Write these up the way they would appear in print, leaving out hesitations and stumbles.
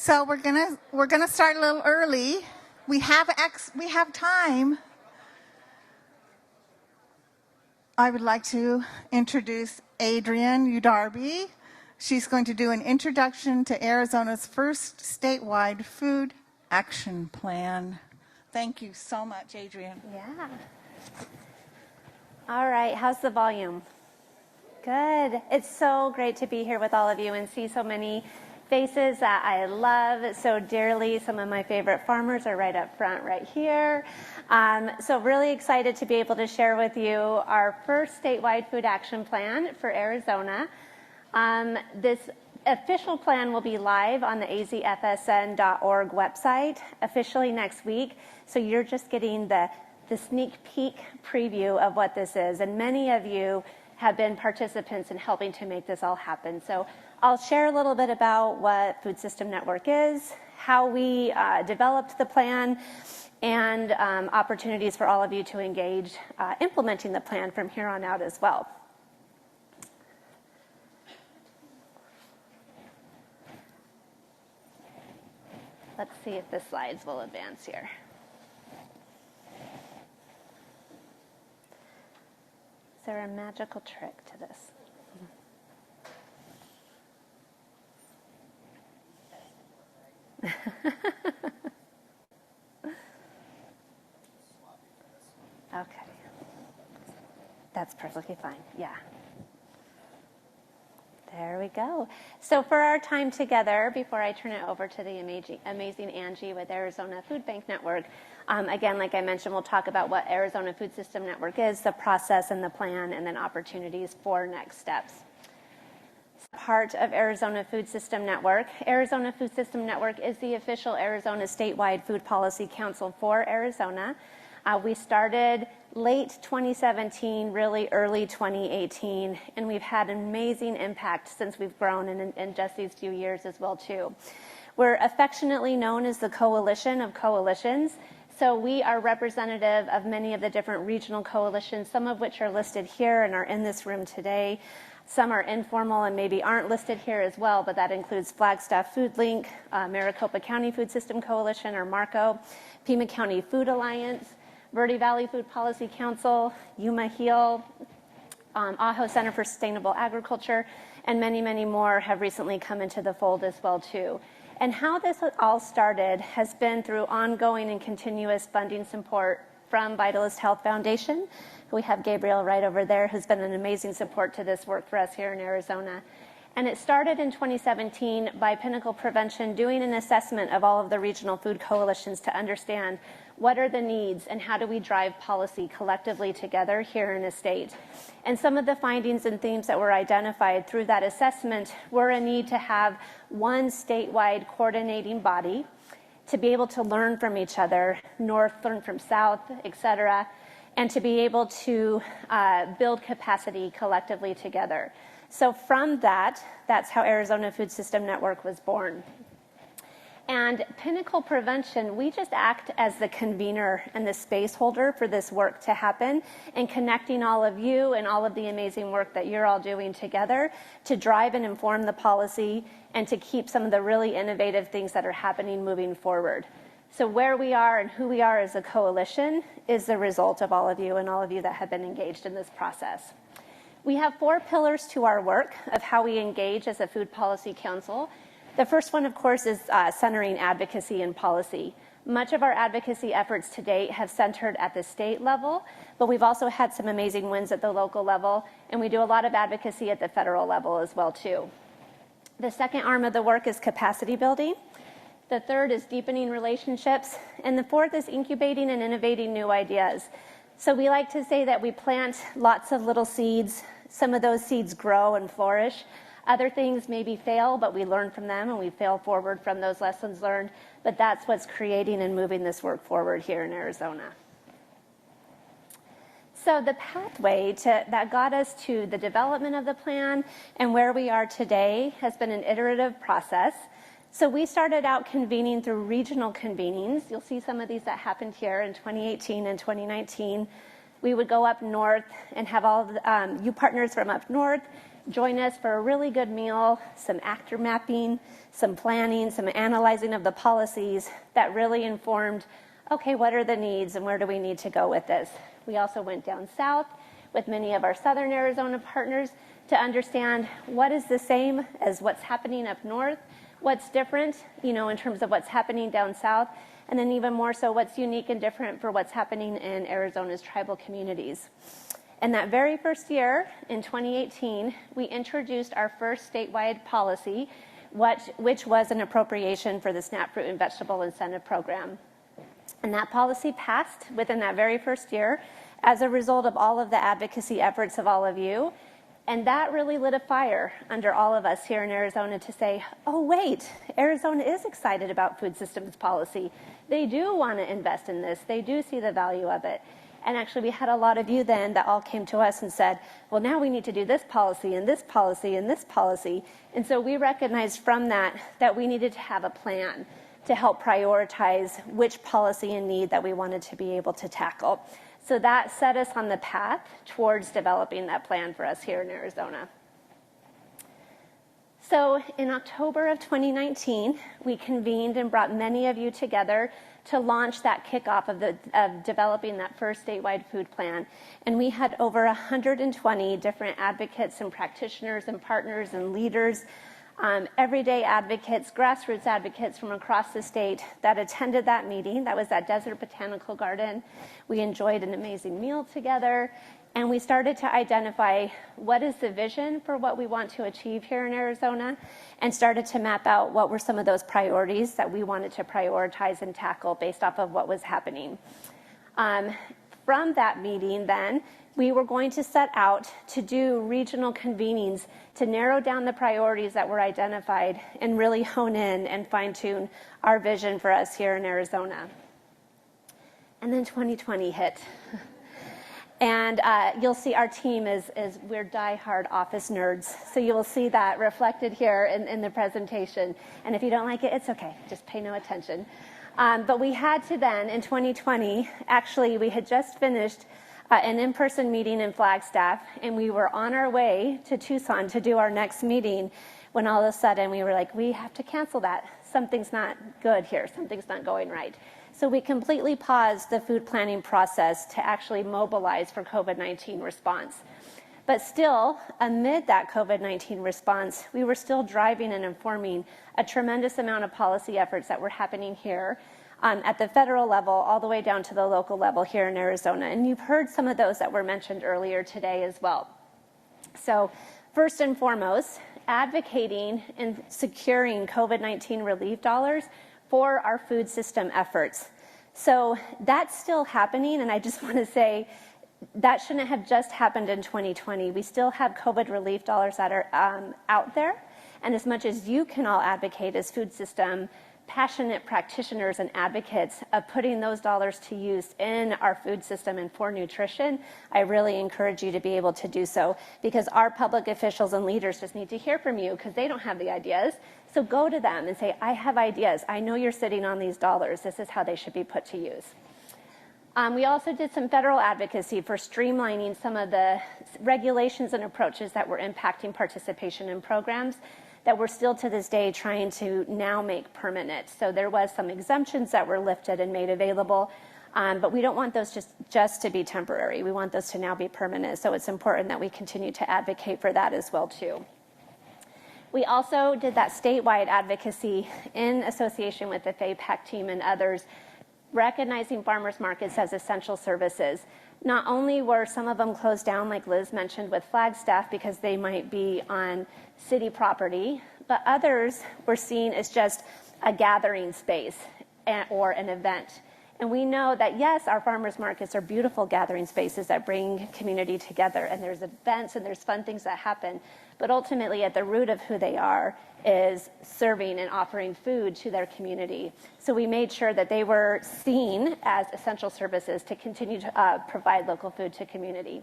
So we're gonna start a little early. We have time. I would like to introduce Adrienne Udarbe. She's going to do an introduction to Arizona's first statewide food action plan. Thank you so much, Adrienne. Yeah. All right, how's the volume? Good. It's so great to be here with all of you and see so many faces that I love so dearly. Some of my favorite farmers are right up front right here. So really excited to be able to share with you our first statewide food action plan for Arizona. This official plan will be live on the azfsn.org website officially next week. So you're just getting the sneak peek preview of what this is. And many of you have been participants in helping to make this all happen. So I'll share a little bit about what Food System Network is, how we developed the plan, and opportunities for all of you to engage implementing the plan from here on out as well. Let's see if the slides will advance here. Is there a magical trick to this? Okay. That's perfectly fine. Yeah. There we go. So for our time together, before I turn it over to the amazing Angie with Arizona Food Bank Network, again, like I mentioned, we'll talk about what Arizona Food System Network is, the process and the plan, and then opportunities for next steps. Part of Arizona Food System Network. Arizona Food System Network is the official Arizona statewide food policy council for Arizona. We started late 2017, really early 2018, and we've had an amazing impact since we've grown in just these few years as well too. We're affectionately known as the Coalition of Coalitions. So we are representative of many of the different regional coalitions, some of which are listed here and are in this room today. Some are informal and maybe aren't listed here as well, but that includes Flagstaff Food Link, Maricopa County Food System Coalition, or MARCO, Pima County Food Alliance, Verde Valley Food Policy Council, Yuma Heel, Ajo Center for Sustainable Agriculture, and many, many more have recently come into the fold as well too. And how this all started has been through ongoing and continuous funding support from Vitalist Health Foundation. We have Gabriel right over there, who's been an amazing support to this work for us here in Arizona. And it started in 2017 by Pinnacle Prevention doing an assessment of all of the regional food coalitions to understand what are the needs and how do we drive policy collectively together here in the state. And some of the findings and themes that were identified through that assessment were a need to have one statewide coordinating body to be able to learn from each other, north learn from south, et cetera, and to be able to build capacity collectively together. So from that, that's how Arizona Food System Network was born. And Pinnacle Prevention, we just act as the convener and the space holder for this work to happen and connecting all of you and all of the amazing work that you're all doing together to drive and inform the policy and to keep some of the really innovative things that are happening moving forward. So where we are and who we are as a coalition is the result of all of you and all of you that have been engaged in this process. We have 4 pillars to our work of how we engage as a food policy council. The first one, of course, is centering advocacy and policy. Much of our advocacy efforts to date have centered at the state level, but we've also had some amazing wins at the local level, and we do a lot of advocacy at the federal level as well, too. The second arm of the work is capacity building. The third is deepening relationships, and the fourth is incubating and innovating new ideas. So we like to say that we plant lots of little seeds. Some of those seeds grow and flourish. Other things maybe fail, but we learn from them and we fail forward from those lessons learned. But that's what's creating and moving this work forward here in Arizona. So the pathway that got us to the development of the plan and where we are today has been an iterative process. So we started out convening through regional convenings. You'll see some of these that happened here in 2018 and 2019. We would go up north and have all the, you partners from up north join us for a really good meal, some actor mapping, some planning, some analyzing of the policies that really informed, okay, what are the needs and where do we need to go with this? We also went down south with many of our Southern Arizona partners to understand what is the same as what's happening up north, what's different, in terms of what's happening down south, and then even more so what's unique and different for what's happening in Arizona's tribal communities. And that very first year, in 2018, we introduced our first statewide policy, which was an appropriation for the SNAP Fruit and Vegetable Incentive Program. And that policy passed within that very first year as a result of all of the advocacy efforts of all of you. And that really lit a fire under all of us here in Arizona to say, oh, wait, Arizona is excited about food systems policy. They do want to invest in this. They do see the value of it. And actually, we had a lot of you then that all came to us and said, well, now we need to do this policy and this policy and this policy. And so we recognized from that we needed to have a plan to help prioritize which policy and need that we wanted to be able to tackle. So that set us on the path towards developing that plan for us here in Arizona. So in October of 2019, we convened and brought many of you together to launch that kickoff of developing that first statewide food plan. And we had over 120 different advocates and practitioners and partners and leaders, everyday advocates, grassroots advocates from across the state that attended that meeting. That was at Desert Botanical Garden. We enjoyed an amazing meal together, and we started to identify what is the vision for what we want to achieve here in Arizona, and started to map out what were some of those priorities that we wanted to prioritize and tackle based off of what was happening. From that meeting then, we were going to set out to do regional convenings to narrow down the priorities that were identified and really hone in and fine-tune our vision for us here in Arizona. And then 2020 hit. And you'll see our team is we're diehard office nerds. So you will see that reflected here in the presentation. And if you don't like it, it's okay. Just pay no attention. But we had to then, in 2020, actually we had just finished an in-person meeting in Flagstaff, and we were on our way to Tucson to do our next meeting when all of a sudden we were like, we have to cancel that. Something's not good here. Something's not going right. So we completely paused the food planning process to actually mobilize for COVID-19 response. But still, amid that COVID-19 response, we were still driving and informing a tremendous amount of policy efforts that were happening here at the federal level, all the way down to the local level here in Arizona. And you've heard some of those that were mentioned earlier today as well. So first and foremost, advocating and securing COVID-19 relief dollars for our food system efforts. So that's still happening, and I just want to say that shouldn't have just happened in 2020. We still have COVID relief dollars that are out there, and as much as you can all advocate as food system passionate practitioners and advocates of putting those dollars to use in our food system and for nutrition, I really encourage you to be able to do so, because our public officials and leaders just need to hear from you because they don't have the ideas. So go to them and say, I have ideas. I know you're sitting on these dollars. This is how they should be put to use. We also did some federal advocacy for streamlining some of the regulations and approaches that were impacting participation in programs that we're still to this day trying to now make permanent. So there was some exemptions that were lifted and made available, but we don't want those just to be temporary. We want those to now be permanent. So it's important that we continue to advocate for that as well too. We also did that statewide advocacy in association with the FAPAC team and others, recognizing farmers markets as essential services. Not only were some of them closed down, like Liz mentioned with Flagstaff, because they might be on city property, but others were seen as just a gathering space or an event. And we know that, yes, our farmers markets are beautiful gathering spaces that bring community together, and there's events and there's fun things that happen, but ultimately at the root of who they are is serving and offering food to their community. So we made sure that they were seen as essential services to continue to provide local food to community.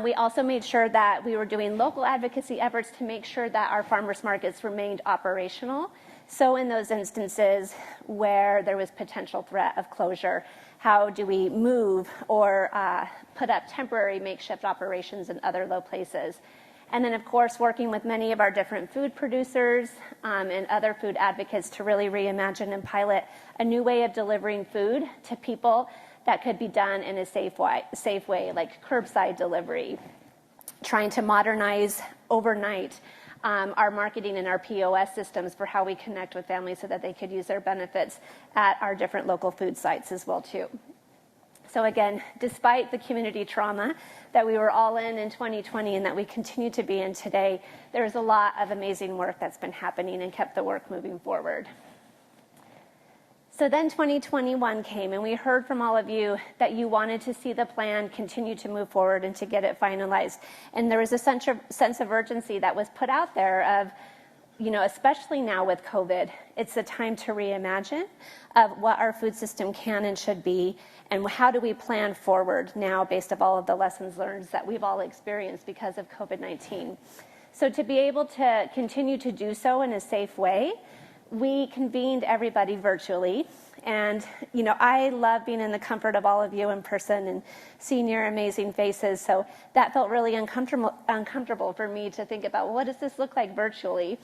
We also made sure that we were doing local advocacy efforts to make sure that our farmers markets remained operational. So in those instances where there was potential threat of closure, how do we move or put up temporary makeshift operations in other low places? And then, of course, working with many of our different food producers and other food advocates to really reimagine and pilot a new way of delivering food to people that could be done in a safe way, like curbside delivery, trying to modernize overnight our marketing and our POS systems for how we connect with families so that they could use their benefits at our different local food sites as well, too. So again, despite the community trauma that we were all in 2020 and that we continue to be in today, there's a lot of amazing work that's been happening and kept the work moving forward. So then 2021 came, and we heard from all of you that you wanted to see the plan continue to move forward and to get it finalized. And there was a sense of urgency that was put out there of, especially now with COVID, it's a time to reimagine of what our food system can and should be, and how do we plan forward now based on all of the lessons learned that we've all experienced because of COVID-19. So to be able to continue to do so in a safe way, we convened everybody virtually. And, I love being in the comfort of all of you in person and seeing your amazing faces. So that felt really uncomfortable for me to think about, what does this look like virtually?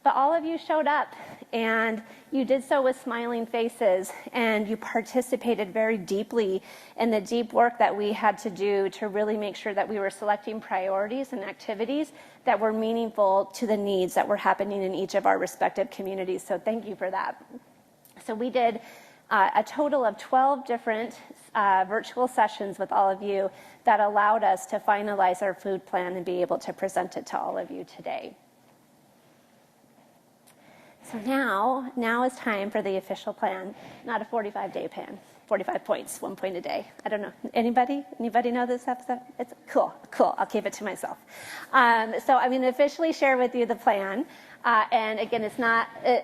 But all of you showed up, and you did so with smiling faces, and you participated very deeply in the deep work that we had to do to really make sure that we were selecting priorities and activities that were meaningful to the needs that were happening in each of our respective communities. So thank you for that. So we did a total of 12 different virtual sessions with all of you that allowed us to finalize our food plan and be able to present it to all of you today. So now is time for the official plan, not a 45-day plan, 45 points, 1 point a day. I don't know. Anybody know this episode? It's cool. I'll keep it to myself. So I'm going to officially share with you the plan. And again,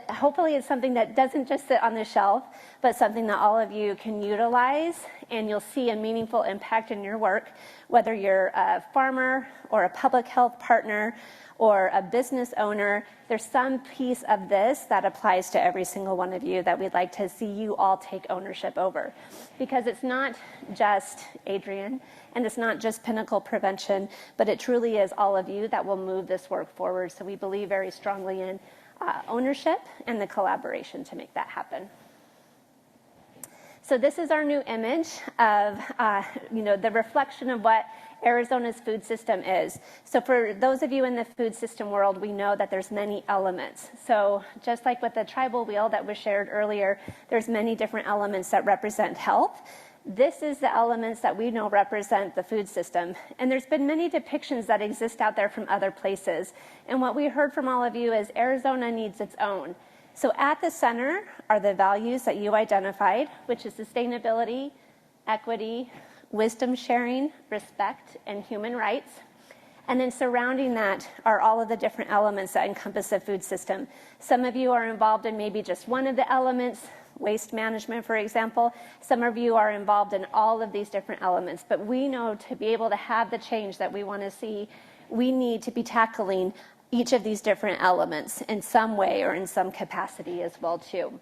hopefully it's something that doesn't just sit on the shelf, but something that all of you can utilize, and you'll see a meaningful impact in your work, whether you're a farmer or a public health partner or a business owner. There's some piece of this that applies to every single one of you that we'd like to see you all take ownership over. Because it's not just Adrienne, and it's not just Pinnacle Prevention, but it truly is all of you that will move this work forward. So we believe very strongly in ownership and the collaboration to make that happen. So this is our new image of, the reflection of what Arizona's food system is. So for those of you in the food system world, we know that there's many elements. So just like with the tribal wheel that was shared earlier, there's many different elements that represent health. This is the elements that we know represent the food system. And there's been many depictions that exist out there from other places. And what we heard from all of you is Arizona needs its own. So at the center are the values that you identified, which is sustainability, equity, wisdom sharing, respect, and human rights. And then surrounding that are all of the different elements that encompass the food system. Some of you are involved in maybe just one of the elements, waste management, for example. Some of you are involved in all of these different elements. But we know to be able to have the change that we want to see, we need to be tackling each of these different elements in some way or in some capacity as well, too.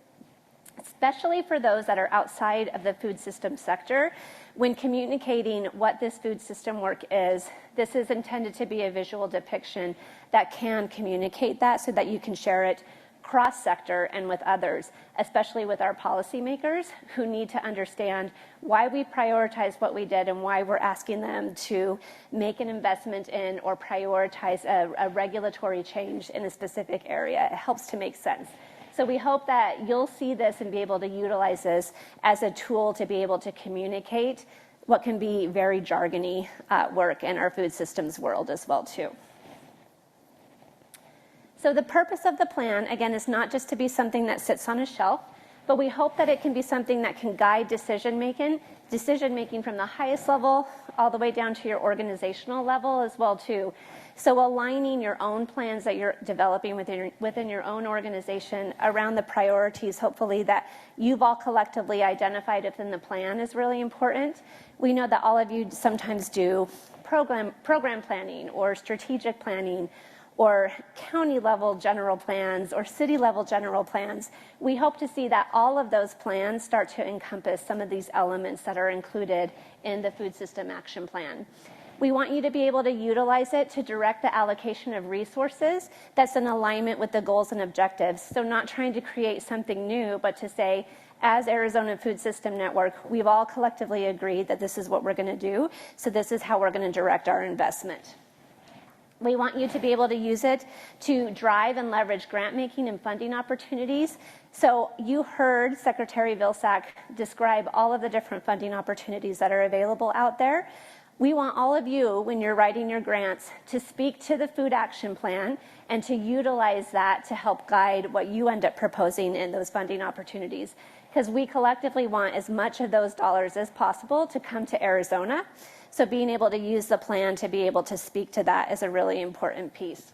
Especially for those that are outside of the food system sector, when communicating what this food system work is, this is intended to be a visual depiction that can communicate that so that you can share it cross-sector and with others, especially with our policymakers who need to understand why we prioritize what we did and why we're asking them to make an investment in or prioritize a regulatory change in a specific area. It helps to make sense. So we hope that you'll see this and be able to utilize this as a tool to be able to communicate what can be very jargony work in our food systems world as well, too. So the purpose of the plan, again, is not just to be something that sits on a shelf, but we hope that it can be something that can guide decision-making from the highest level all the way down to your organizational level as well, too. So aligning your own plans that you're developing within your own organization around the priorities, hopefully, that you've all collectively identified within the plan is really important. We know that all of you sometimes do program planning or strategic planning or county level general plans or city level general plans, we hope to see that all of those plans start to encompass some of these elements that are included in the Food System Action Plan. We want you to be able to utilize it to direct the allocation of resources that's in alignment with the goals and objectives. So not trying to create something new, but to say, as Arizona Food System Network, we've all collectively agreed that this is what we're going to do, so this is how we're going to direct our investment. We want you to be able to use it to drive and leverage grant making and funding opportunities. So you heard Secretary Vilsack describe all of the different funding opportunities that are available out there. We want all of you, when you're writing your grants, to speak to the Food Action Plan and to utilize that to help guide what you end up proposing in those funding opportunities. Because we collectively want as much of those dollars as possible to come to Arizona. So being able to use the plan to be able to speak to that is a really important piece.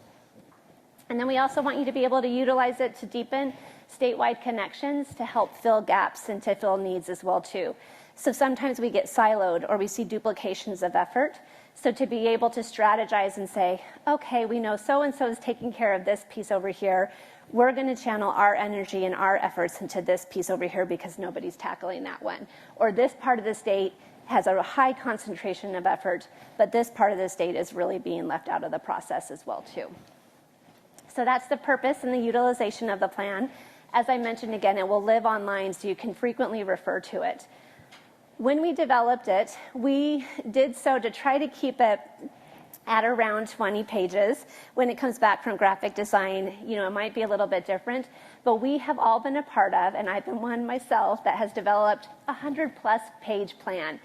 And then we also want you to be able to utilize it to deepen statewide connections to help fill gaps and to fill needs as well too. So sometimes we get siloed or we see duplications of effort. So to be able to strategize and say, okay, we know so-and-so is taking care of this piece over here. We're going to channel our energy and our efforts into this piece over here because nobody's tackling that one. Or this part of the state has a high concentration of effort, but this part of the state is really being left out of the process as well too. So that's the purpose and the utilization of the plan. As I mentioned again, it will live online so you can frequently refer to it. When we developed it, we did so to try to keep it at around 20 pages. When it comes back from graphic design, you know, it might be a little bit different, but we have all been a part of, and I've been one myself, that has developed a 100+ page plan.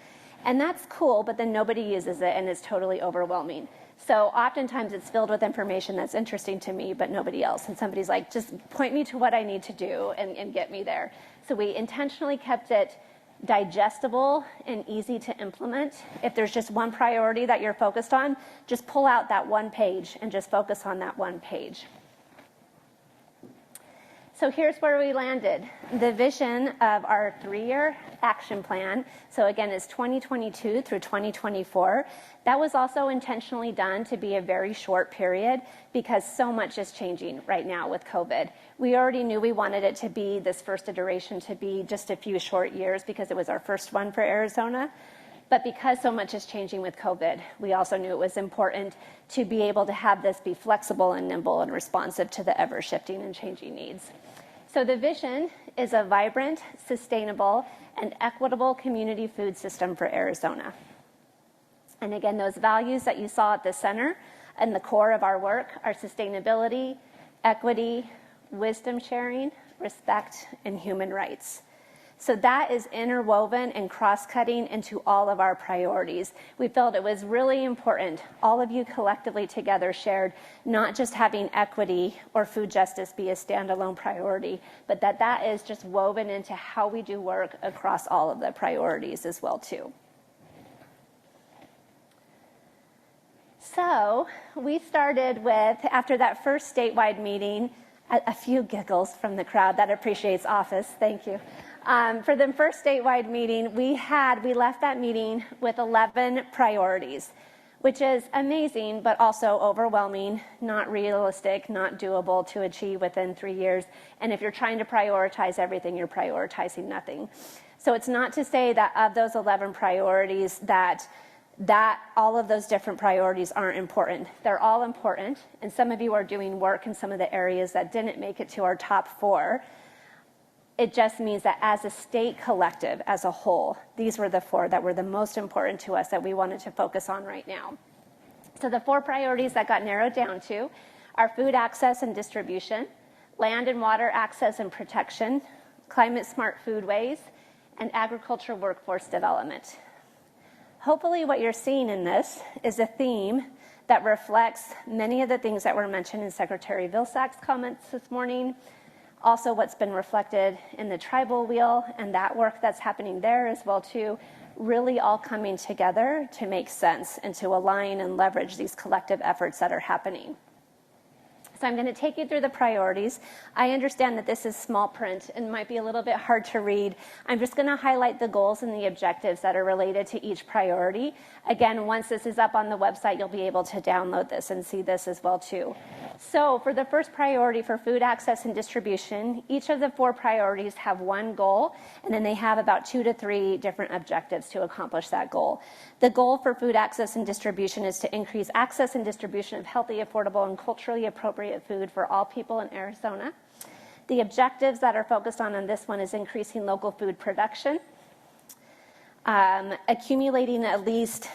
And that's cool, but then nobody uses it and it's totally overwhelming. So oftentimes it's filled with information that's interesting to me, but nobody else. And somebody's like, just point me to what I need to do and get me there. So we intentionally kept it digestible and easy to implement. If there's just one priority that you're focused on, just pull out that one page and just focus on that one page. So here's where we landed. The vision of our 3-year action plan, so again, it's 2022 through 2024. That was also intentionally done to be a very short period because so much is changing right now with COVID. We already knew we wanted it to be, this first iteration, to be just a few short years because it was our first one for Arizona. But because so much is changing with COVID, we also knew it was important to be able to have this be flexible and nimble and responsive to the ever-shifting and changing needs. So the vision is a vibrant, sustainable, and equitable community food system for Arizona. And again, those values that you saw at the center and the core of our work are sustainability, equity, wisdom sharing, respect, and human rights. So that is interwoven and cross-cutting into all of our priorities. We felt it was really important, all of you collectively together shared, not just having equity or food justice be a standalone priority, but that is just woven into how we do work across all of the priorities as well too. So we started with, after that first statewide meeting, a few giggles from the crowd. That appreciates office. Thank you. For the first statewide meeting, we left that meeting with 11 priorities, which is amazing, but also overwhelming, not realistic, not doable to achieve within 3 years. And if you're trying to prioritize everything, you're prioritizing nothing. So it's not to say that of those 11 priorities that all of those different priorities aren't important. They're all important, and some of you are doing work in some of the areas that didn't make it to our top 4. It just means that as a state collective, as a whole, these were the 4 that were the most important to us that we wanted to focus on right now. So the 4 priorities that got narrowed down to are food access and distribution, land and water access and protection, climate smart foodways, and agriculture workforce development. Hopefully what you're seeing in this is a theme that reflects many of the things that were mentioned in Secretary Vilsack's comments this morning, also what's been reflected in the tribal wheel and that work that's happening there as well too, really all coming together to make sense and to align and leverage these collective efforts that are happening. So I'm going to take you through the priorities. I understand that this is small print and might be a little bit hard to read. I'm just going to highlight the goals and the objectives that are related to each priority. Again, once this is up on the website, you'll be able to download this and see this as well too. So for the first priority for food access and distribution, each of the 4 priorities have one goal, and then they have about 2 to 3 different objectives to accomplish that goal. The goal for food access and distribution is to increase access and distribution of healthy, affordable, and culturally appropriate food for all people in Arizona. The objectives that are focused on this one is increasing local food production, accumulating at least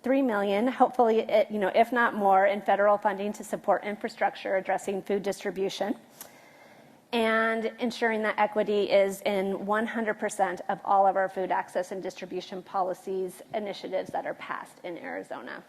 $3 million, hopefully, if not more, in federal funding to support infrastructure addressing food distribution, and ensuring that equity is in 100% of all of our food access and distribution policies initiatives that are passed in Arizona.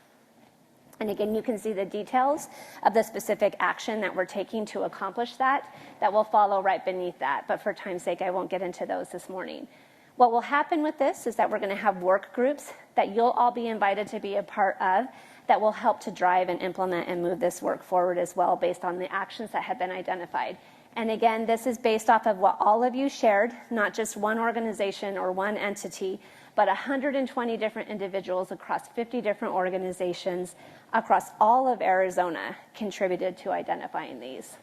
And again, you can see the details of the specific action that we're taking to accomplish that will follow right beneath that. But for time's sake, I won't get into those this morning. What will happen with this is that we're going to have work groups that you'll all be invited to be a part of that will help to drive and implement and move this work forward as well based on the actions that have been identified. And again, this is based off of what all of you shared, not just one organization or one entity, but 120 different individuals across 50 different organizations across all of Arizona contributed to identifying these.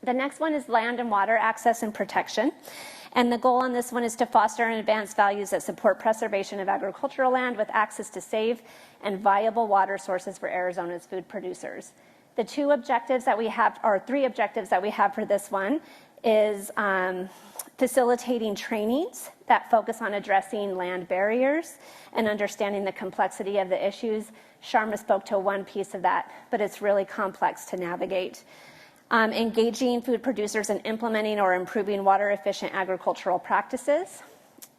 The next one is land and water access and protection. And the goal on this one is to foster and advance values that support preservation of agricultural land with access to safe and viable water sources for Arizona's food producers. The 2 objectives that we have, or 3 objectives that we have for this one, is facilitating trainings that focus on addressing land barriers and understanding the complexity of the issues. Sharma spoke to one piece of that, but it's really complex to navigate. Engaging food producers in implementing or improving water-efficient agricultural practices,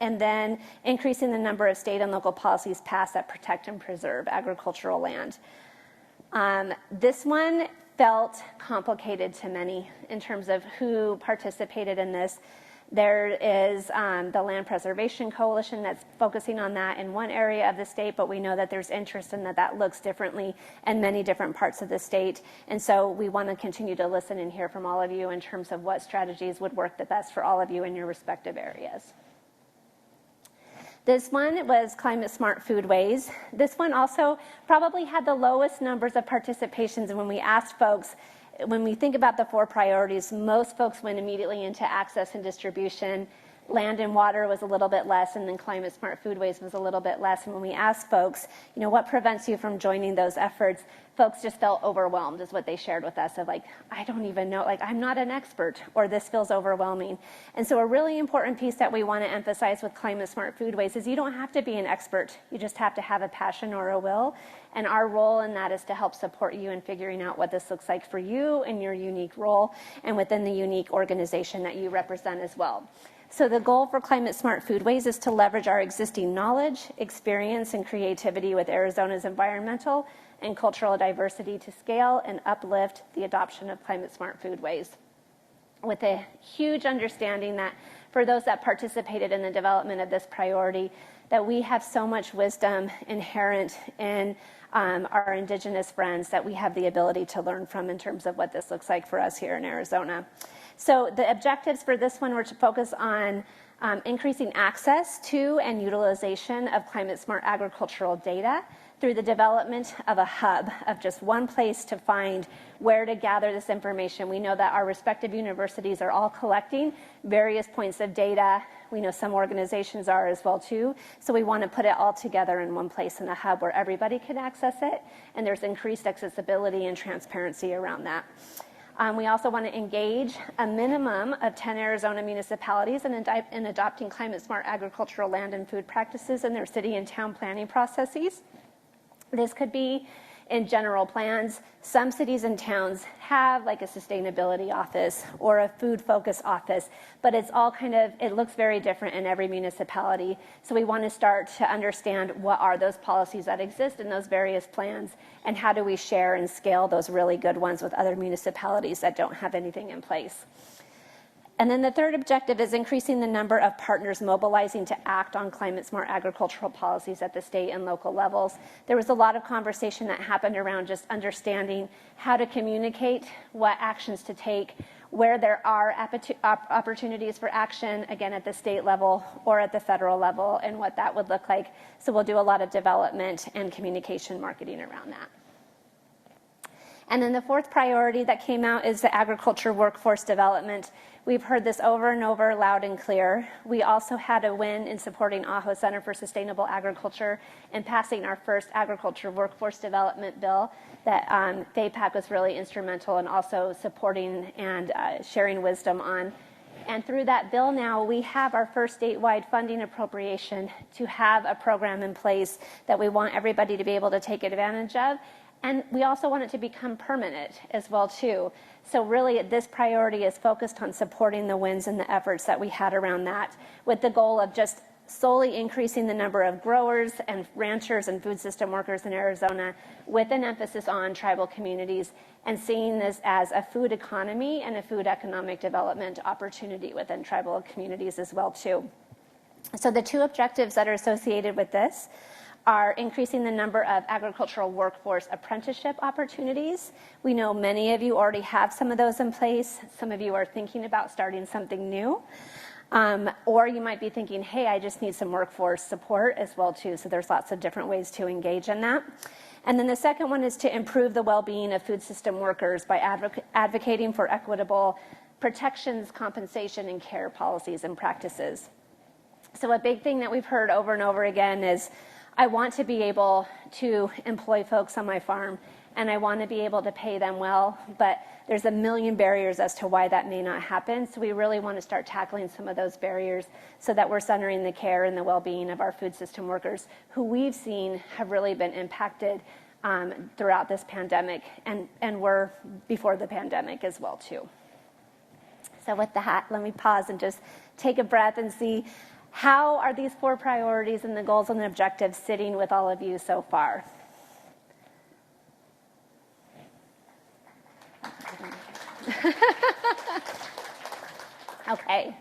and then increasing the number of state and local policies passed that protect and preserve agricultural land. This one felt complicated to many in terms of who participated in this. There is the Land Preservation Coalition that's focusing on that in one area of the state, but we know that there's interest in that looks differently in many different parts of the state. And so we want to continue to listen and hear from all of you in terms of what strategies would work the best for all of you in your respective areas. This one was Climate Smart Foodways. This one also probably had the lowest numbers of participations, and when we asked folks, when we think about the 4 priorities, most folks went immediately into access and distribution. Land and water was a little bit less, and then Climate Smart Foodways was a little bit less. And when we asked folks, what prevents you from joining those efforts, folks just felt overwhelmed is what they shared with us of I don't even know, I'm not an expert, or this feels overwhelming. And so a really important piece that we want to emphasize with Climate Smart Foodways is you don't have to be an expert. You just have to have a passion or a will. And our role in that is to help support you in figuring out what this looks like for you in your unique role and within the unique organization that you represent as well. So the goal for Climate Smart Foodways is to leverage our existing knowledge, experience, and creativity with Arizona's environmental and cultural diversity to scale and uplift the adoption of Climate Smart Foodways, with a huge understanding that for those that participated in the development of this priority, that we have so much wisdom inherent in our indigenous friends that we have the ability to learn from in terms of what this looks like for us here in Arizona. So the objectives for this one were to focus on increasing access to and utilization of climate smart agricultural data through the development of a hub of just one place to find where to gather this information. We know that our respective universities are all collecting various points of data. We know some organizations are as well too. So we want to put it all together in one place in a hub where everybody can access it, and there's increased accessibility and transparency around that. We also want to engage a minimum of 10 Arizona municipalities in adopting climate smart agricultural land and food practices in their city and town planning processes. This could be in general plans. Some cities and towns have like a sustainability office or a food focus office, but it's all it looks very different in every municipality. So we want to start to understand what are those policies that exist in those various plans, and how do we share and scale those really good ones with other municipalities that don't have anything in place. And then the third objective is increasing the number of partners mobilizing to act on climate smart agricultural policies at the state and local levels. There was a lot of conversation that happened around just understanding how to communicate, what actions to take, where there are opportunities for action, again, at the state level or at the federal level, and what that would look like. So we'll do a lot of development and communication marketing around that. And then the fourth priority that came out is the agriculture workforce development. We've heard this over and over, loud and clear. We also had a win in supporting Ajo Center for Sustainable Agriculture and passing our first agriculture workforce development bill that FAPAC was really instrumental in also supporting and sharing wisdom on. And through that bill now, we have our first statewide funding appropriation to have a program in place that we want everybody to be able to take advantage of. And we also want it to become permanent as well, too. So really, this priority is focused on supporting the wins and the efforts that we had around that, with the goal of just solely increasing the number of growers and ranchers and food system workers in Arizona, with an emphasis on tribal communities, and seeing this as a food economy and a food economic development opportunity within tribal communities as well, too. So the two objectives that are associated with this are increasing the number of agricultural workforce apprenticeship opportunities. We know many of you already have some of those in place. Some of you are thinking about starting something new. Or you might be thinking, hey, I just need some workforce support as well, too. So there's lots of different ways to engage in that. And then the second one is to improve the well-being of food system workers by advocating for equitable protections, compensation, and care policies and practices. So a big thing that we've heard over and over again is, I want to be able to employ folks on my farm, and I want to be able to pay them well, but there's a million barriers as to why that may not happen. So we really want to start tackling some of those barriers so that we're centering the care and the well-being of our food system workers, who we've seen have really been impacted throughout this pandemic, and were before the pandemic as well, too. So with that, let me pause and just take a breath and see, how are these four priorities and the goals and the objectives sitting with all of you so far? Okay,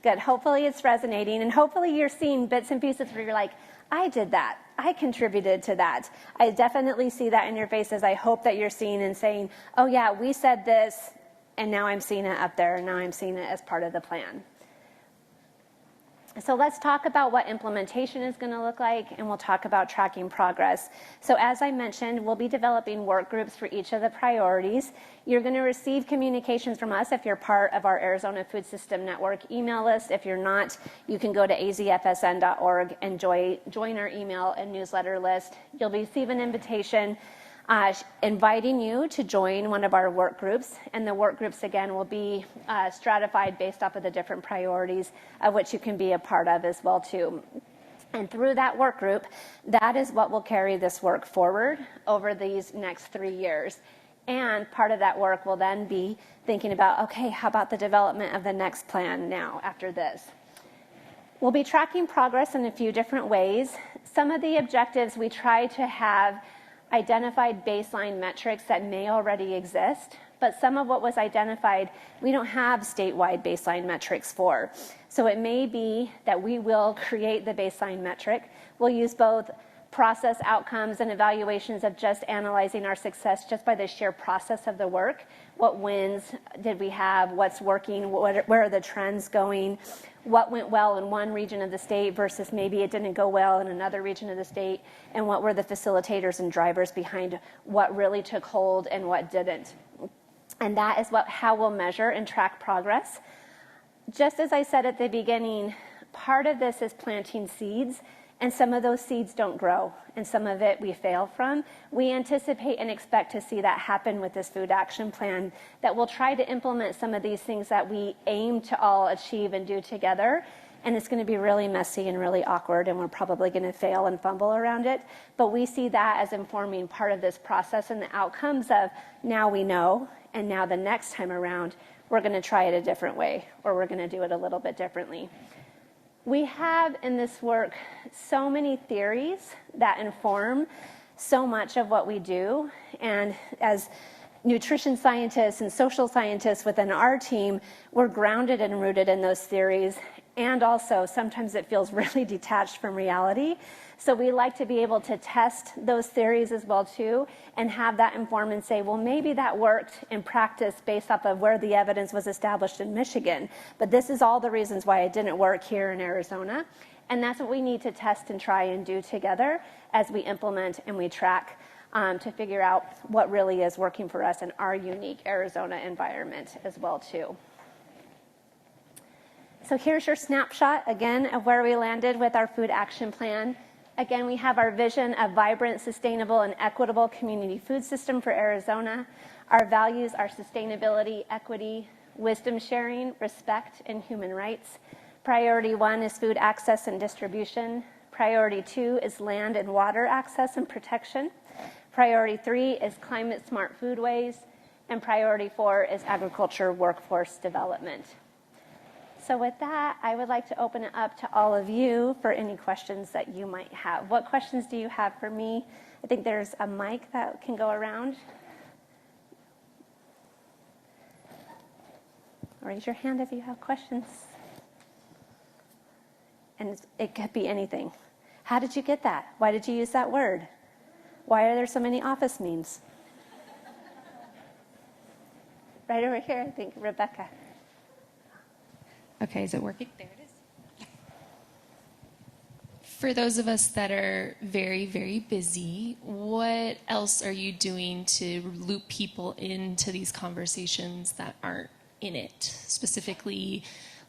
good. Hopefully it's resonating, and hopefully you're seeing bits and pieces where you're like, I did that. I contributed to that. I definitely see that in your faces. I hope that you're seeing and saying, oh yeah, we said this, and now I'm seeing it up there, and now I'm seeing it as part of the plan. So let's talk about what implementation is going to look like, and we'll talk about tracking progress. So as I mentioned, we'll be developing work groups for each of the priorities. You're going to receive communications from us if you're part of our Arizona Food System Network email list. If you're not, you can go to azfsn.org and join our email and newsletter list. You'll receive an invitation inviting you to join one of our work groups, and the work groups again will be stratified based off of the different priorities of which you can be a part of as well, too. And through that work group, that is what will carry this work forward over these next 3 years. And part of that work will then be thinking about, okay, how about the development of the next plan now after this? We'll be tracking progress in a few different ways. Some of the objectives we try to have identified baseline metrics that may already exist, but some of what was identified we don't have statewide baseline metrics for. So it may be that we will create the baseline metric. We'll use both process outcomes and evaluations of just analyzing our success just by the sheer process of the work. What wins did we have? What's working? Where are the trends going? What went well in one region of the state versus maybe it didn't go well in another region of the state? And what were the facilitators and drivers behind what really took hold and what didn't? And that is how we'll measure and track progress. Just as I said at the beginning, part of this is planting seeds, and some of those seeds don't grow, and some of it we fail from. We anticipate and expect to see that happen with this food action plan, that we'll try to implement some of these things that we aim to all achieve and do together, and it's going to be really messy and really awkward, and we're probably going to fail and fumble around it. But we see that as informing part of this process and the outcomes of now we know, and now the next time around, we're going to try it a different way, or we're going to do it a little bit differently. We have in this work so many theories that inform so much of what we do, and as nutrition scientists and social scientists within our team, we're grounded and rooted in those theories, and also sometimes it feels really detached from reality. So we like to be able to test those theories as well too, and have that inform and say, well, maybe that worked in practice based off of where the evidence was established in Michigan, but this is all the reasons why it didn't work here in Arizona. And that's what we need to test and try and do together as we implement and we track to figure out what really is working for us in our unique Arizona environment as well too. So here's your snapshot again of where we landed with our food action plan. Again, we have our vision of vibrant, sustainable, and equitable community food system for Arizona. Our values are sustainability, equity, wisdom sharing, respect, and human rights. Priority 1 is food access and distribution. Priority 2 is land and water access and protection. Priority 3 is climate smart foodways. And priority 4 is agriculture workforce development. So with that, I would like to open it up to all of you for any questions that you might have. What questions do you have for me? I think there's a mic that can go around. Raise your hand if you have questions. And it could be anything. How did you get that? Why did you use that word? Why are there so many office memes? Right over here, I think, Rebecca. Okay, is it working? There it is. For those of us that are very, very busy, what else are you doing to loop people into these conversations that aren't in it, specifically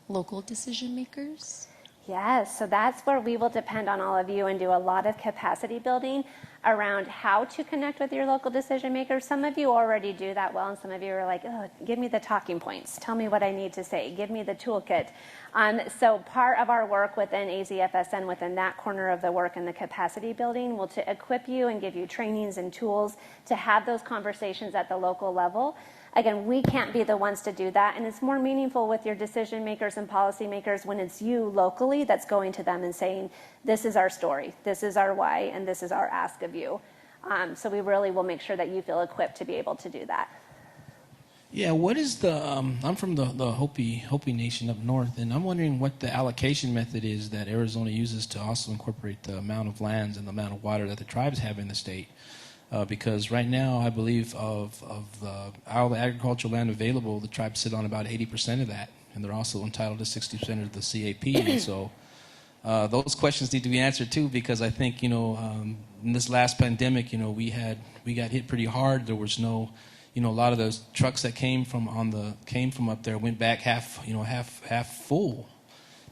local decision makers? Yes, so that's where we will depend on all of you and do a lot of capacity building around how to connect with your local decision makers. Some of you already do that well, and some of you are like, oh, give me the talking points. Tell me what I need to say. Give me the toolkit. So part of our work within AZFSN, within that corner of the work and the capacity building, will to equip you and give you trainings and tools to have those conversations at the local level. Again, we can't be the ones to do that, and it's more meaningful with your decision makers and policymakers when it's you locally that's going to them and saying, this is our story, this is our why, and this is our ask of you. So we really will make sure that you feel equipped to be able to do that. Yeah, what is the, I'm from the Hopi Nation up north, and I'm wondering what the allocation method is that Arizona uses to also incorporate the amount of lands and the amount of water that the tribes have in the state. Because right now, I believe of all the agricultural land available, the tribes sit on about 80% of that, and they're also entitled to 60% of the CAP. And so those questions need to be answered too, because I think in this last pandemic, we got hit pretty hard. There was no, a lot of those trucks that came from up there went back half full,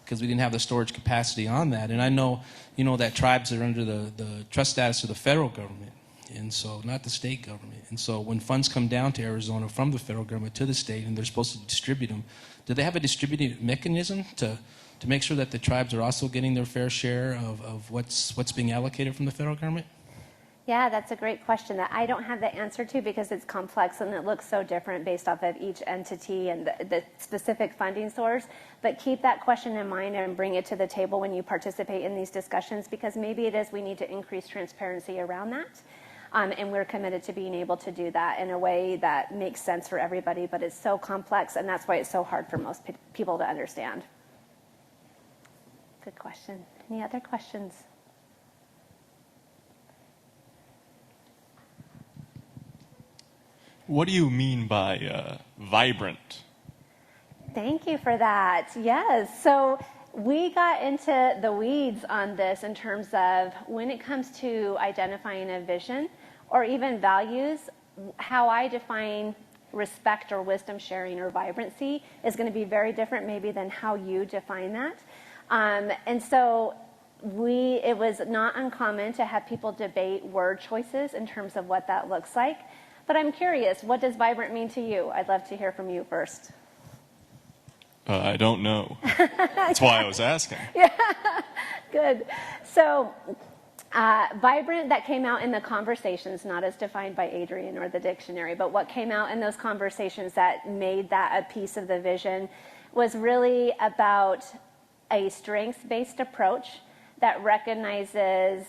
because we didn't have the storage capacity on that. And I know that tribes are under the trust status of the federal government. And so, not the state government. And so, when funds come down to Arizona from the federal government to the state, and they're supposed to distribute them, do they have a distributing mechanism to make sure that the tribes are also getting their fair share of what's being allocated from the federal government? Yeah, that's a great question that I don't have the answer to, because it's complex and it looks so different based off of each entity and the specific funding source. But keep that question in mind and bring it to the table when you participate in these discussions, because maybe it is we need to increase transparency around that. And we're committed to being able to do that in a way that makes sense for everybody, but it's so complex, and that's why it's so hard for most people to understand. Good question. Any other questions? What do you mean by vibrant? Thank you for that. Yes. So we got into the weeds on this in terms of when it comes to identifying a vision or even values, how I define respect or wisdom sharing or vibrancy is going to be very different maybe than how you define that. And so it was not uncommon to have people debate word choices in terms of what that looks like. But I'm curious, what does vibrant mean to you? I'd love to hear from you first. I don't know. That's why I was asking. Yeah, good. So vibrant, that came out in the conversations, not as defined by Adrienne or the dictionary, but what came out in those conversations that made that a piece of the vision was really about a strengths-based approach that recognizes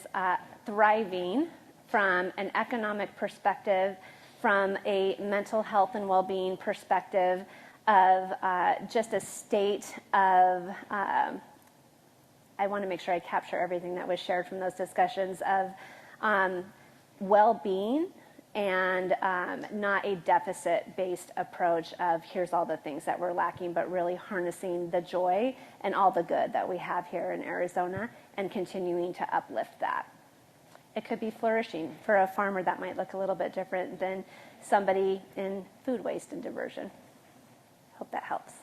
thriving from an economic perspective, from a mental health and well-being perspective, of just a state of, I want to make sure I capture everything that was shared from those discussions, of well-being and not a deficit-based approach of here's all the things that we're lacking, but really harnessing the joy and all the good that we have here in Arizona and continuing to uplift that. it could be flourishing. For a farmer, that might look a little bit different than somebody in food waste and diversion. Hope that helps.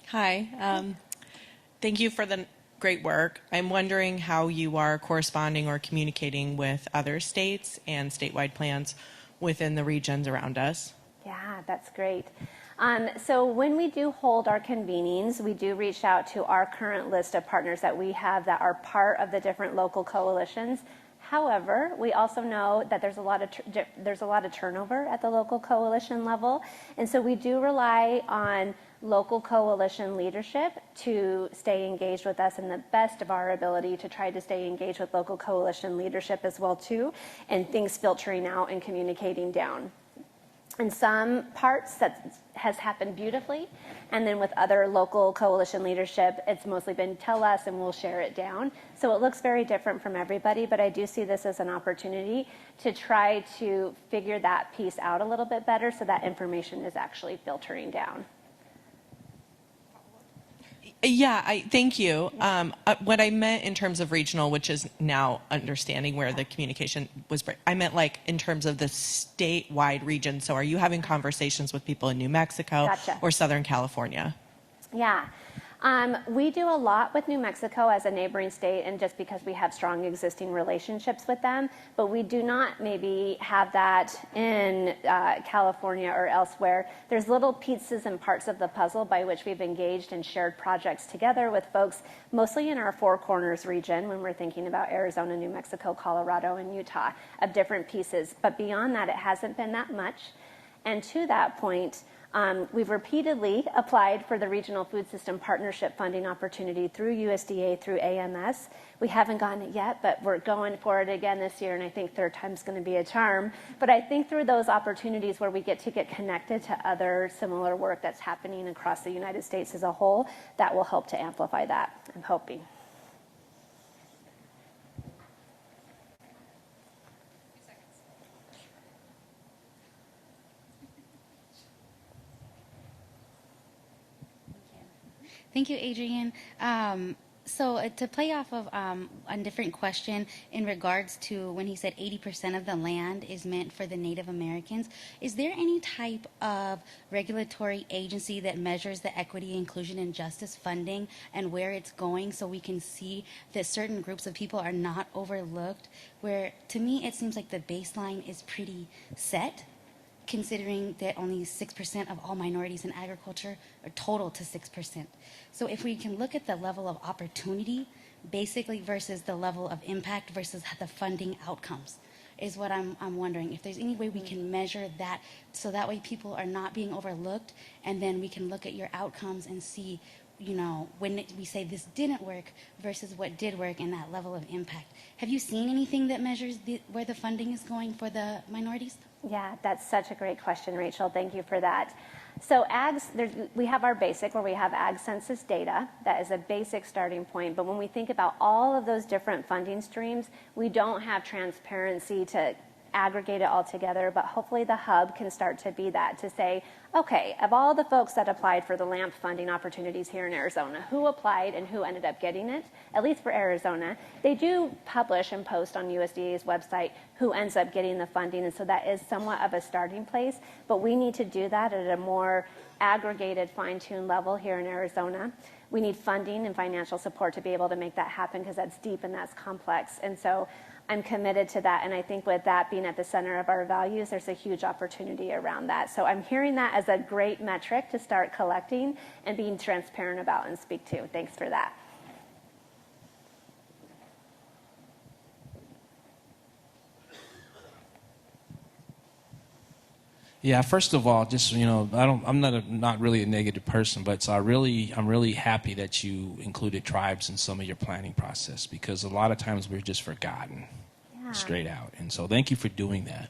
Hi. Thank you for the great work. I'm wondering how you are corresponding or communicating with other states and statewide plans within the regions around us. Yeah, that's great. So when we do hold our convenings, we do reach out to our current list of partners that we have that are part of the different local coalitions. However, we also know that there's a lot of turnover at the local coalition level, and so we do rely on local coalition leadership to stay engaged with us in the best of our ability to try to stay engaged with local coalition leadership as well too, and things filtering out and communicating down. In some parts, that has happened beautifully, and then with other local coalition leadership, it's mostly been tell us and we'll share it down. So it looks very different from everybody, but I do see this as an opportunity to try to figure that piece out a little bit better so that information is actually filtering down. Yeah, thank you. What I meant in terms of regional, which is now understanding where the communication was, I meant like in terms of the statewide region. So are you having conversations with people in New Mexico Gotcha. or Southern California? Yeah. We do a lot with New Mexico as a neighboring state, and just because we have strong existing relationships with them, but we do not maybe have that in California or elsewhere. There's little pieces and parts of the puzzle by which we've engaged and shared projects together with folks, mostly in our Four Corners region when we're thinking about Arizona, New Mexico, Colorado, and Utah, of different pieces. But beyond that, it hasn't been that much. And to that point, we've repeatedly applied for the Regional Food System Partnership funding opportunity through USDA, through AMS. We haven't gotten it yet, but we're going for it again this year, and I think third time's going to be a charm. But I think through those opportunities where we get to get connected to other similar work that's happening across the United States as a whole, that will help to amplify that, I'm hoping. Thank you, Adrienne. So to play off of a different question in regards to when he said 80% of the land is meant for the Native Americans, is there any type of regulatory agency that measures the equity, inclusion, and justice funding and where it's going so we can see that certain groups of people are not overlooked? Where, to me, it seems like the baseline is pretty set, considering that only 6% of all minorities in agriculture are total to 6%. So if we can look at the level of opportunity, basically, versus the level of impact versus the funding outcomes, is what I'm wondering. If there's any way we can measure that, so that way people are not being overlooked, and then we can look at your outcomes and see, you know, when we say this didn't work versus what did work and that level of impact. Have you seen anything that measures where the funding is going for the minorities? Yeah, that's such a great question, Rachel. Thank you for that. So we have our basic, where we have ag census data. That is a basic starting point. But when we think about all of those different funding streams, we don't have transparency to aggregate it all together, but hopefully the hub can start to be that, to say, okay, of all the folks that applied for the LAMP funding opportunities here in Arizona, who applied and who ended up getting it, at least for Arizona, they do publish and post on USDA's website who ends up getting the funding, and so that is somewhat of a starting place, but we need to do that at a more aggregated, fine-tuned level here in Arizona. We need funding and financial support to be able to make that happen, because that's deep and that's complex, and so I'm committed to that, and I think with that being at the center of our values, there's a huge opportunity around that. So I'm hearing that as a great metric to start collecting and being transparent about and speak to. Thanks for that. Yeah, first of all, just, you know, I'm not really a negative person, but so I'm really happy that you included tribes in some of your planning process, because a lot of times we're just forgotten, straight out. And so thank you for doing that.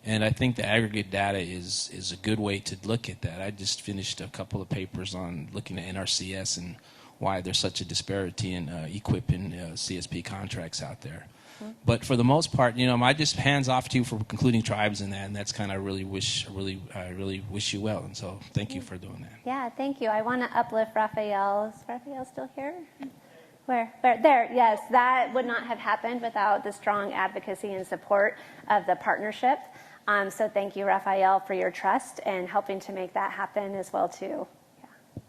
And I think the aggregate data is a good way to look at that. I just finished a couple of papers on looking at NRCS and why there's such a disparity in equipping CSP contracts out there. But for the most part, you know, I just hands off to you for concluding tribes in that, and that's kind of I really wish you well. And so thank you for doing that. Yeah, thank you. I want to uplift Raphael. Is Raphael still here? There, yes, that would not have happened without the strong advocacy and support of the partnership. So thank you, Raphael, for your trust and helping to make that happen as well, too. Yeah.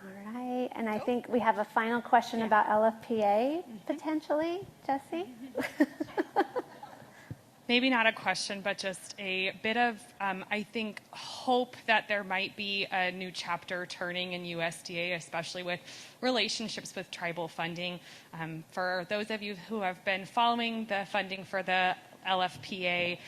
All right, and I think we have a final question about LFPA, potentially. Jesse? Maybe not a question, but just a bit of, I think, hope that there might be a new chapter turning in USDA, especially with relationships with tribal funding. For those of you who have been following the funding for the LFPA,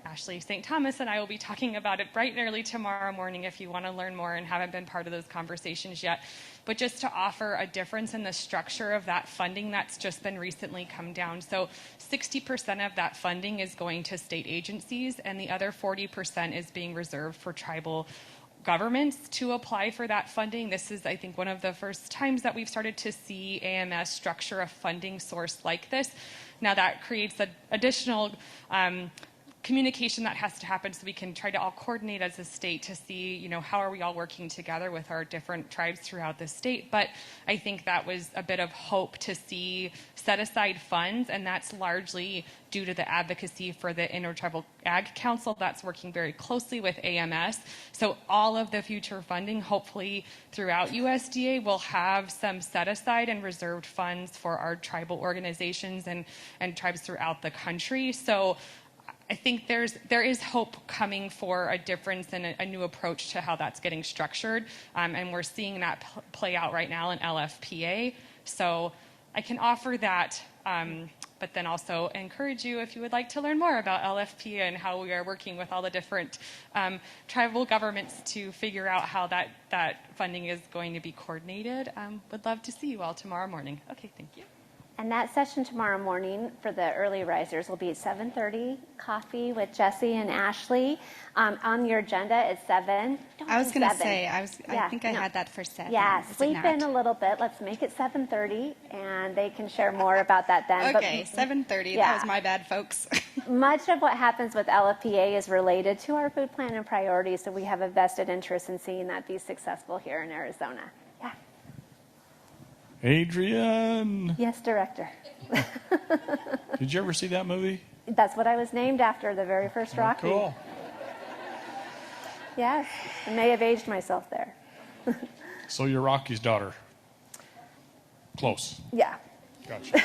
Ashley St. Thomas and I will be talking about it bright and early tomorrow morning if you want to learn more and haven't been part of those conversations yet. But just to offer a difference in the structure of that funding that's just been recently come down. So 60% of that funding is going to state agencies, and the other 40% is being reserved for tribal governments to apply for that funding. This is, I think, one of the first times that we've started to see AMS structure a funding source like this. Now that creates an additional communication that has to happen so we can try to all coordinate as a state to see, you know, how are we all working together with our different tribes throughout the state. But I think that was a bit of hope to see set aside funds, and that's largely due to the advocacy for the Intertribal Ag Council that's working very closely with AMS. So all of the future funding, hopefully throughout USDA, will have some set aside and reserved funds for our tribal organizations and tribes throughout the country. So I think there is hope coming for a difference and a new approach to how that's getting structured, and we're seeing that play out right now in LFPA. So I can offer that, but then also encourage you, if you would like to learn more about LFPA and how we are working with all the different tribal governments to figure out how that funding is going to be coordinated. Would love to see you all tomorrow morning. Okay, thank you. And that session tomorrow morning for the early risers will be at 7:30, coffee with Jesse and Ashley. On your agenda at 7. I was going to say, I think I had that for 7. Yeah, Is it sleep not? in a little bit. Let's make it 7:30, and they can share more about that then. Okay, 7:30. Yeah. That was my bad, folks. Much of what happens with LFPA is related to our food plan and priorities, so we have a vested interest in seeing that be successful here in Arizona. Yeah. Adrienne, Yes, Director. did you ever see that movie? That's what I was named after, the very first Rocky. Cool. Yes, I may have aged myself there. So you're Rocky's daughter. Close. Yeah. Gotcha.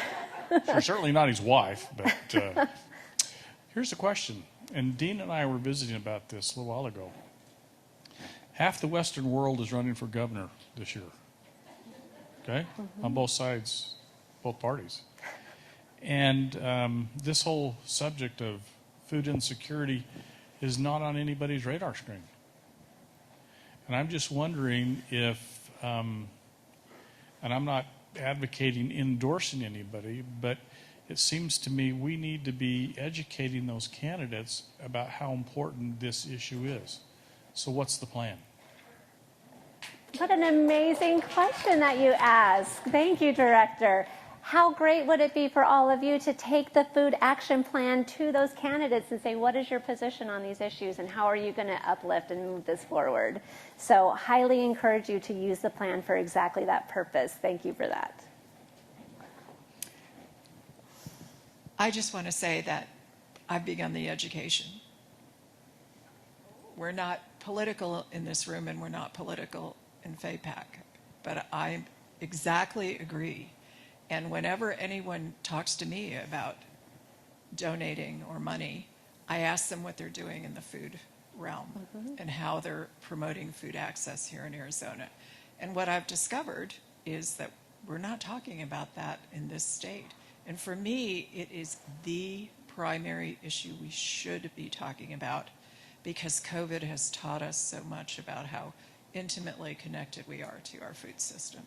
You're certainly not his wife, but here's the question. And Dean and I were visiting about this a little while ago. Half the Western world is running for governor this year. Okay? On both sides, both parties. And this whole subject of food insecurity is not on anybody's radar screen. And I'm just wondering if, and I'm not advocating endorsing anybody, but it seems to me we need to be educating those candidates about how important this issue is. So what's the plan? What an amazing question that you asked. Thank you, Director. How great would it be for all of you to take the food action plan to those candidates and say, what is your position on these issues and how are you going to uplift and move this forward? So highly encourage you to use the plan for exactly that purpose. Thank you for that. I just want to say that I've begun the education. We're not political in this room and we're not political in FAPAC, but I exactly agree. And whenever anyone talks to me about donating or money, I ask them what they're doing in the food realm and how they're promoting food access here in Arizona. And what I've discovered is that we're not talking about that in this state. And for me, it is the primary issue we should be talking about because COVID has taught us so much about how intimately connected we are to our food system.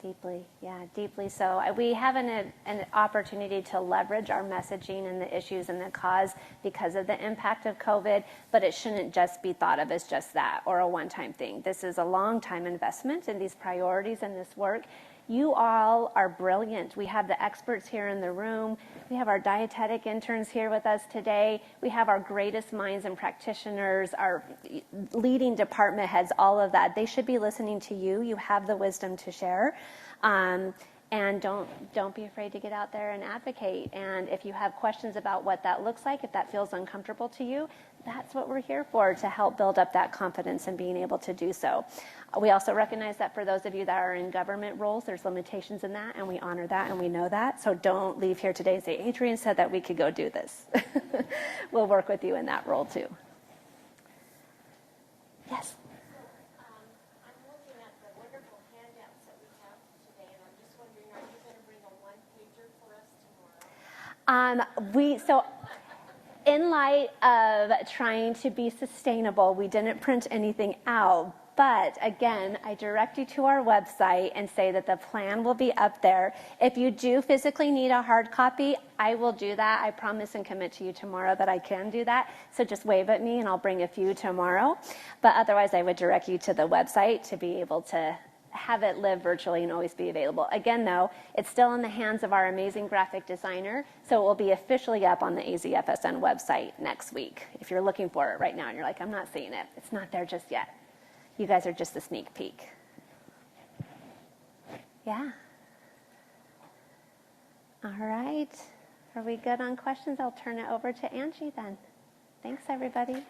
Deeply, yeah, deeply so. We have an opportunity to leverage our messaging and the issues and the cause because of the impact of COVID, but it shouldn't just be thought of as just that or a one-time thing. This is a long-time investment in these priorities and this work. You all are brilliant. We have the experts here in the room. We have our dietetic interns here with us today. We have our greatest minds and practitioners, our leading department heads, all of that. They should be listening to you. You have the wisdom to share. And don't be afraid to get out there and advocate. And if you have questions about what that looks like, if that feels uncomfortable to you, that's what we're here for, to help build up that confidence in being able to do so. We also recognize that for those of you that are in government roles, there's limitations in that, and we honor that and we know that. So don't leave here today and say, Adrienne said that we could go do this. We'll work with you in that role too. Yes? So in light of trying to be sustainable, we didn't print anything out. But again, I direct you to our website and say that the plan will be up there. If you do physically need a hard copy, I will do that. I promise and commit to you tomorrow that I can do that. So just wave at me and I'll bring a few tomorrow. But otherwise, I would direct you to the website to be able to have it live virtually and always be available. Again, though, it's still in the hands of our amazing graphic designer, so it will be officially up on the AZFSN website next week. If you're looking for it right now and you're like, I'm not seeing it, it's not there just yet. You guys are just a sneak peek. Yeah. All right. Are we good on questions? I'll turn it over to Angie then. Thanks, everybody.